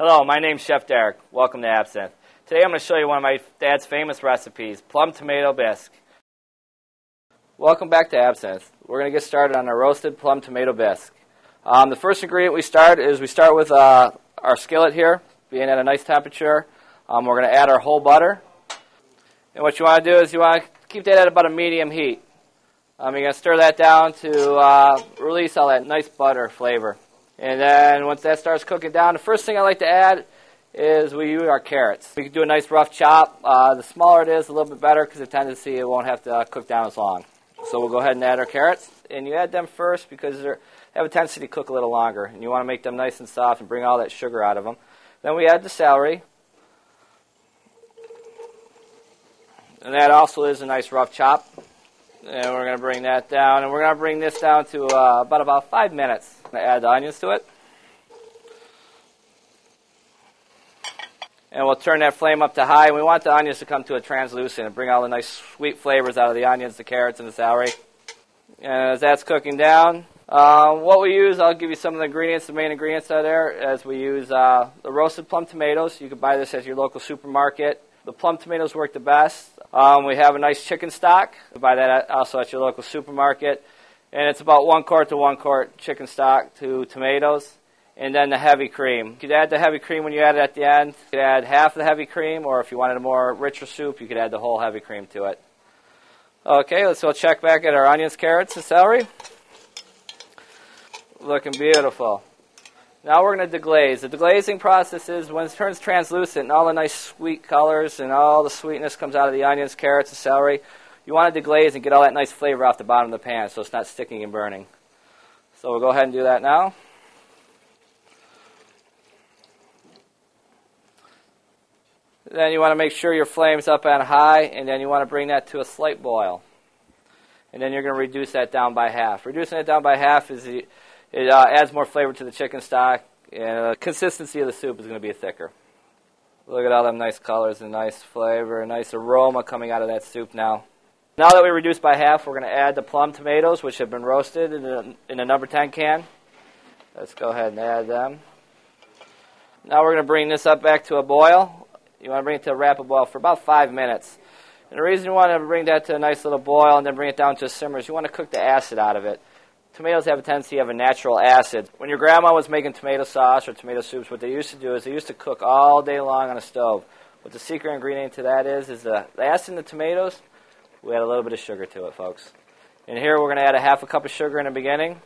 Hello, my name's Chef Derek. Welcome to Absinthe. Today I'm going to show you one of my dad's famous recipes, plum tomato bisque. Welcome back to Absinthe. We're going to get started on a roasted plum tomato bisque. The first ingredient we start with our skillet here, being at a nice temperature. We're going to add our whole butter. And what you want to do is you want to keep that at about a medium heat. You're going to stir that down to release all that nice butter flavor. And then once that starts cooking down, the first thing I like to add is we use our carrots. We can do a nice rough chop. The smaller it is, a little bit better because the tendency it won't have to cook down as long. So we'll go ahead and add our carrots. And you add them first because they have a tendency to cook a little longer. And you want to make them nice and soft and bring all that sugar out of them. Then we add the celery. And that also is a nice rough chop. And we're going to bring that down. And we're going to bring this down to about 5 minutes. I'm going to add the onions to it. And we'll turn that flame up to high. And we want the onions to come to a translucent and bring all the nice sweet flavors out of the onions, the carrots, and the celery. And as that's cooking down, what we use, I'll give you some of the ingredients, the main ingredients out there, as we use the roasted plum tomatoes. You can buy this at your local supermarket. The plum tomatoes work the best. We have a nice chicken stock. You buy that also at your local supermarket. And it's about 1 quart to 1 quart chicken stock to tomatoes. And then the heavy cream. You could add the heavy cream when you add it at the end. You could add half the heavy cream, or if you wanted a more richer soup, you could add the whole heavy cream to it. Okay, let's go check back at our onions, carrots, and celery. Looking beautiful. Now we're going to deglaze. The deglazing process is when it turns translucent and all the nice sweet colors and all the sweetness comes out of the onions, carrots, and celery. You want to deglaze and get all that nice flavor off the bottom of the pan so it's not sticking and burning. So we'll go ahead and do that now. Then you want to make sure your flame's up on high, and then you want to bring that to a slight boil. And then you're going to reduce that down by half. Reducing it down by half is it adds more flavor to the chicken stock, and the consistency of the soup is going to be thicker. Look at all them nice colors and nice flavor, a nice aroma coming out of that soup now. Now that we reduced by half, we're going to add the plum tomatoes, which have been roasted in a number 10 can. Let's go ahead and add them. Now we're going to bring this up back to a boil. You want to bring it to a rapid boil for about 5 minutes. And the reason you want to bring that to a nice little boil and then bring it down to a simmer is you want to cook the acid out of it. Tomatoes have a tendency to have a natural acid. When your grandma was making tomato sauce or tomato soups, what they used to do is they used to cook all day long on a stove. What the secret ingredient to that is the acid in the tomatoes. We add a little bit of sugar to it, folks. And here we're going to add a half a cup of sugar in the beginning.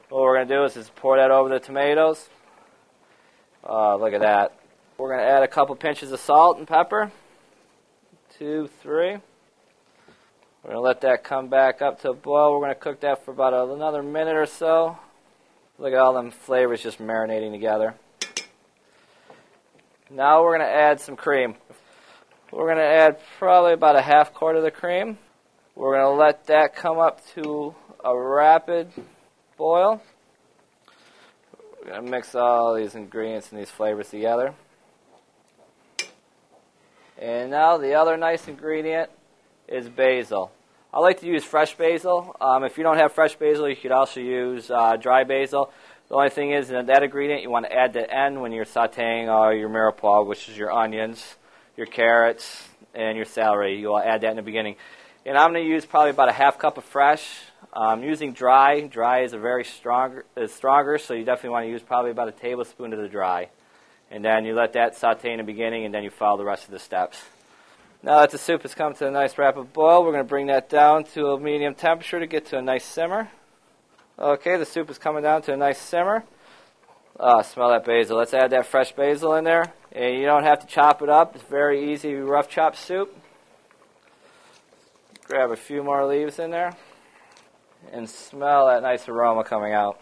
What we're going to do is pour that over the tomatoes. Look at that. We're going to add a couple pinches of salt and pepper. 2, 3. We're going to let that come back up to a boil. We're going to cook that for about another minute or so. Look at all them flavors just marinating together. Now we're going to add some cream. We're going to add probably about a half quart of the cream. We're going to let that come up to a rapid boil. We're going to mix all these ingredients and these flavors together. And now the other nice ingredient is basil. I like to use fresh basil. If you don't have fresh basil, you could also use dry basil. The only thing is that ingredient you want to add at the end when you're sauteing your mirepoix, which is your onions, your carrots, and your celery. You'll add that in the beginning. And I'm going to use probably about a half cup of fresh. I'm using dry. Dry is stronger, so you definitely want to use probably about a tablespoon of the dry. And then you let that saute in the beginning, and then you follow the rest of the steps. Now that the soup has come to a nice rapid boil, we're going to bring that down to a medium temperature to get to a nice simmer. Okay, the soup is coming down to a nice simmer. Oh, smell that basil. Let's add that fresh basil in there. And you don't have to chop it up. It's very easy, rough chop soup. Grab a few more leaves in there. And smell that nice aroma coming out.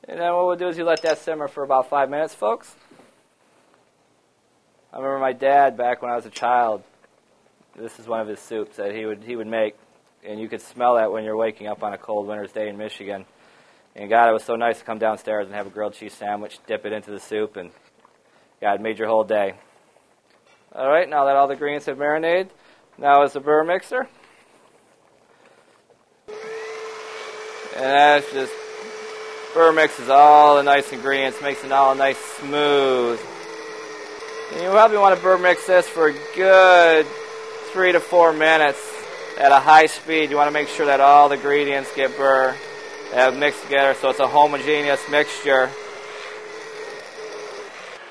And then what we'll do is you let that simmer for about 5 minutes, folks. I remember my dad, back when I was a child, this is one of his soups that he would make. And you could smell that when you're waking up on a cold winter's day in Michigan. And God, it was so nice to come downstairs and have a grilled cheese sandwich, dip it into the soup, and God, it made your whole day. All right, now that all the ingredients have marinated, now is the burr mixer. And that's just Burr mixes all the nice ingredients, makes it all nice smooth. And you probably want to burr mix this for a good 3 to 4 minutes at a high speed. You want to make sure that all the ingredients get burr, have mixed together so it's a homogeneous mixture.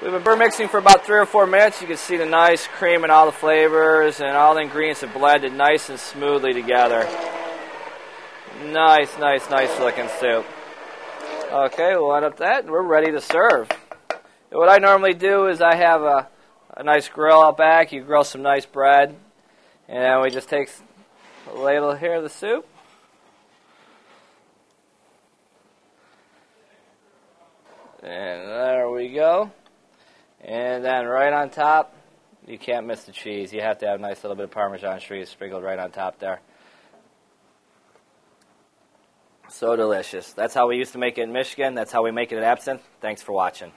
We've been burr mixing for about 3 or 4 minutes. You can see the nice cream and all the flavors and all the ingredients have blended nice and smoothly together. Nice, nice, nice looking soup. Okay, we'll end up that and we're ready to serve. And what I normally do is I have a nice grill out back. You grill some nice bread. And we just take a ladle here of the soup. And there we go. And then right on top, you can't miss the cheese. You have to have a nice little bit of Parmesan cheese sprinkled right on top there. So delicious. That's how we used to make it in Michigan. That's how we make it at Absinthe. Thanks for watching.